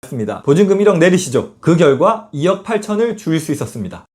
습니다. 보증금 1억 내리시죠. 그 결과 2억 8천을 줄일 수 있었습니다.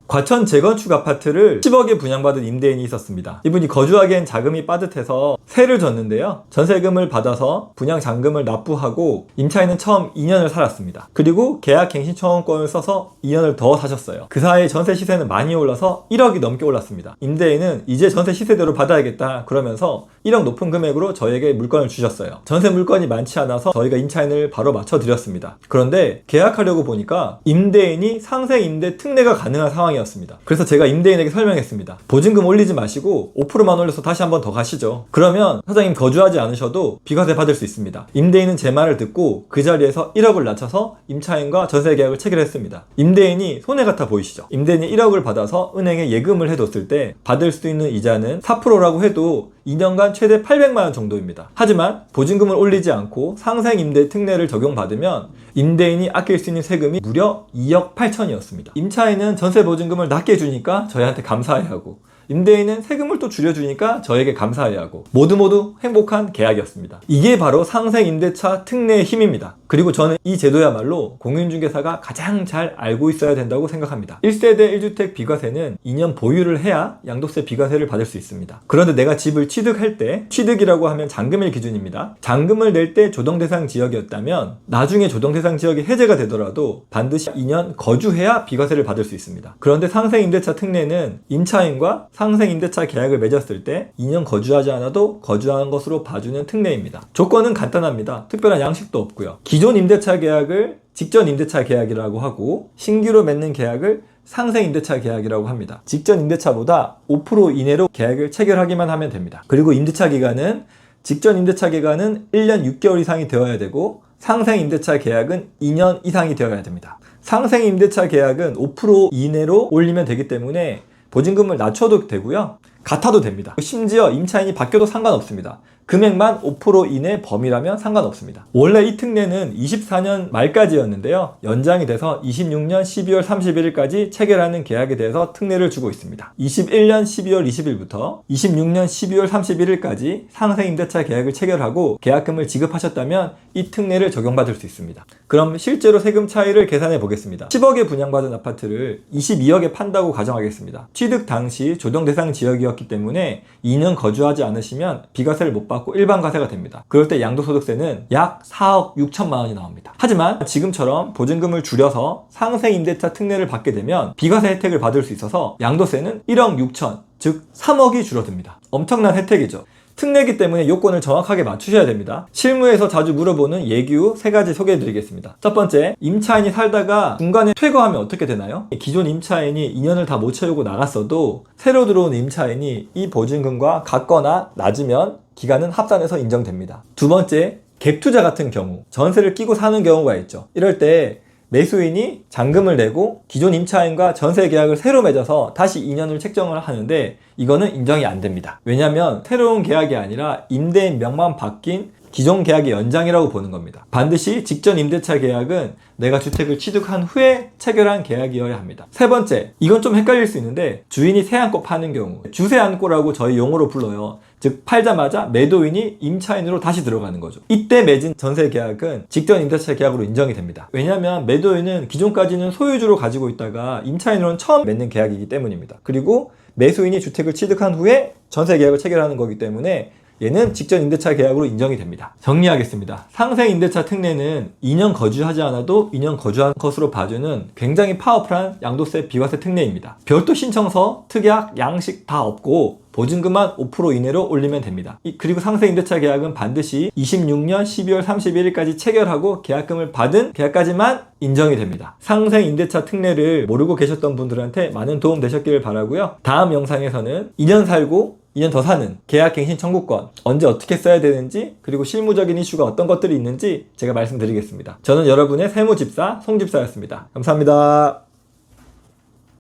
과천 재건축 아파트를 10억에 분양받은 임대인이 있었습니다. 이분이 거주하기엔 자금이 빠듯해서 세를 졌는데요. 전세금을 받아서 분양 잔금을 납부하고 임차인은 처음 2년을 살았습니다. 그리고 계약갱신청원권을 써서 2년을 더 사셨어요. 그 사이 전세 시세는 많이 올라서 1억이 넘게 올랐습니다. 임대인은 이제 전세 시세대로 받아야겠다 그러면서 1억 높은 금액으로 저에게 물건을 주셨어요. 전세 물건이 많지 않아서 저희가 임차인을 바로 맞춰드렸습니다. 그런데 계약하려고 보니까 임대인이 상세 임대 특례가 가능한 상황이었습니다. 그래서 제가 임대인에게 설명했습니다. 보증금 올리지 마시고 5%만 올려서 다시 한번 더 가시죠. 그러면 사장님 거주하지 않으셔도 비과세 받을 수 있습니다. 임대인은 제 말을 듣고 그 자리에서 1억을 낮춰서 임차인과 전세 계약을 체결했습니다. 임대인이 손해 같아 보이시죠? 임대인이 1억을 받아서 은행에 예금을 해뒀을 때 받을 수 있는 이자는 4%라고 해도 2년간 최대 800만 원 정도입니다. 하지만 보증금을 올리지 않고 상생임대 특례를 적용받으면 임대인이 아낄 수 있는 세금이 무려 2억 8천이었습니다. 임차인은 전세 보증금을 낮게 주니까 저희한테 감사해야 하고, 임대인은 세금을 또 줄여주니까 저에게 감사해야 하고, 모두 행복한 계약이었습니다. 이게 바로 상생임대차 특례의 힘입니다. 그리고 저는 이 제도야말로 공인중개사가 가장 잘 알고 있어야 된다고 생각합니다. 1세대 1주택 비과세는 2년 보유를 해야 양도세 비과세를 받을 수 있습니다. 그런데 내가 집을 취득할 때, 취득이라고 하면 잔금일 기준입니다. 잔금을 낼 때 조정대상 지역이었다면 나중에 조정대상 지역이 해제가 되더라도 반드시 2년 거주해야 비과세를 받을 수 있습니다. 그런데 상생임대차 특례는 임차인과 상생임대차 계약을 맺었을 때 2년 거주하지 않아도 거주한 것으로 봐주는 특례입니다. 조건은 간단합니다. 특별한 양식도 없고요. 기존 임대차 계약을 직전 임대차 계약이라고 하고, 신규로 맺는 계약을 상생 임대차 계약이라고 합니다. 직전 임대차보다 5% 이내로 계약을 체결하기만 하면 됩니다. 그리고 임대차 기간은 직전 임대차 기간은 1년 6개월 이상이 되어야 되고, 상생 임대차 계약은 2년 이상이 되어야 됩니다. 상생 임대차 계약은 5% 이내로 올리면 되기 때문에 보증금을 낮춰도 되고요, 같아도 됩니다. 심지어 임차인이 바뀌어도 상관없습니다. 금액만 5% 이내 범위라면 상관없습니다. 원래 이 특례는 24년 말까지였는데요, 연장이 돼서 26년 12월 31일까지 체결하는 계약에 대해서 특례를 주고 있습니다. 21년 12월 20일부터 26년 12월 31일까지 상생임대차 계약을 체결하고 계약금을 지급하셨다면 이 특례를 적용받을 수 있습니다. 그럼 실제로 세금 차이를 계산해 보겠습니다. 10억에 분양받은 아파트를 22억에 판다고 가정하겠습니다. 취득 당시 조정 대상 지역이었기 때문에 2년 거주하지 않으시면 비과세를 못 받고 일반 과세가 됩니다. 그럴 때 양도소득세는 약 4억 6천만 원이 나옵니다. 하지만 지금처럼 보증금을 줄여서 상생임대차 특례를 받게 되면 비과세 혜택을 받을 수 있어서 양도세는 1억 6천, 즉 3억이 줄어듭니다. 엄청난 혜택이죠. 특례이기 때문에 요건을 정확하게 맞추셔야 됩니다. 실무에서 자주 물어보는 예규 3가지 소개해드리겠습니다. 첫 번째, 임차인이 살다가 중간에 퇴거하면 어떻게 되나요? 기존 임차인이 2년을 다 못 채우고 나갔어도 새로 들어온 임차인이 이 보증금과 같거나 낮으면 기간은 합산해서 인정됩니다. 두 번째, 갭투자 같은 경우, 전세를 끼고 사는 경우가 있죠. 이럴 때 매수인이 잔금을 내고 기존 임차인과 전세 계약을 새로 맺어서 다시 2년을 책정을 하는데 이거는 인정이 안 됩니다. 왜냐하면 새로운 계약이 아니라 임대인 명만 바뀐 기존 계약의 연장이라고 보는 겁니다. 반드시 직전 임대차 계약은 내가 주택을 취득한 후에 체결한 계약이어야 합니다. 세 번째, 이건 좀 헷갈릴 수 있는데 주인이 새 안고 파는 경우, 주세 안고라고 저희 용어로 불러요. 즉 팔자마자 매도인이 임차인으로 다시 들어가는 거죠. 이때 맺은 전세 계약은 직전 임대차 계약으로 인정이 됩니다. 왜냐하면 매도인은 기존까지는 소유주로 가지고 있다가 임차인으로는 처음 맺는 계약이기 때문입니다. 그리고 매수인이 주택을 취득한 후에 전세 계약을 체결하는 거기 때문에 얘는 직전 임대차 계약으로 인정이 됩니다. 정리하겠습니다. 상생 임대차 특례는 2년 거주하지 않아도 2년 거주한 것으로 봐주는 굉장히 파워풀한 양도세 비과세 특례입니다. 별도 신청서, 특약, 양식 다 없고 보증금만 5% 이내로 올리면 됩니다. 그리고 상생 임대차 계약은 반드시 26년 12월 31일까지 체결하고 계약금을 받은 계약까지만 인정이 됩니다. 상생 임대차 특례를 모르고 계셨던 분들한테 많은 도움 되셨기를 바라고요. 다음 영상에서는 2년 살고 2년 더 사는 계약갱신 청구권 언제 어떻게 써야 되는지, 그리고 실무적인 이슈가 어떤 것들이 있는지 제가 말씀드리겠습니다. 저는 여러분의 세무집사 송집사였습니다. 감사합니다.